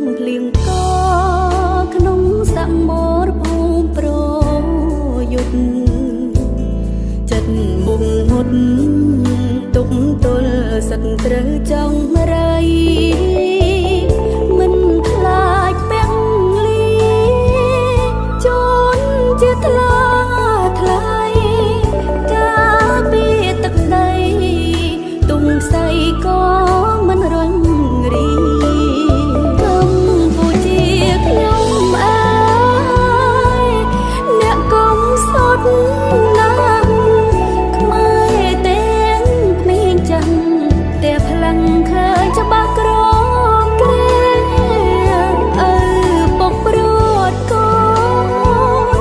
មភ្លៀងកក្នុងសមរភូមិប្រយុទ្ធចិត្តមុងហត់ទុកទល់សឹកត្រូវចង់រៃមិនខ្លាចពាំងលីជូនជាថ្លាថ្លៃការពីទឹកដីទុំផ្សៃក៏មិនរញរីកម្ពុជាខ្ញុំអើយអ្នកកុំសត់ណាស់ខ្មែរទាំងក្មេងចាស់តែផ្លាំងឃើញច្បាស់ក្រក្រែឪពុកព្រួតកូន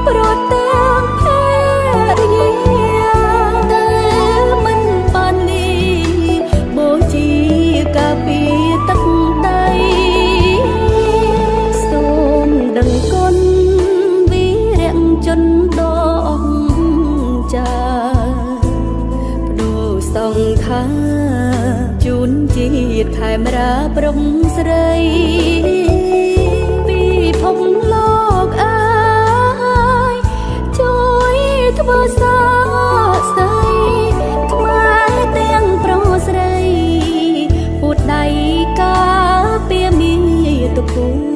ព្រួតទាំងភរិយាតែមិនបាននេះបូជាការពីទឹកដីសូមដឹងគុណវីរៈជនដ៏អស្ចារ្យបដូរសង្ខារជូនជាតិខេមរាព្រំស្រីពិភពលោកអើយជួយធ្វើសាស្ត្រីខ្មែរទាំងប្រុសស្រីពួតដៃការពារមាតុភូមិ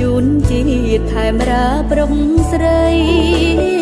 ជូនជាតិខេមរាព្រំស្រី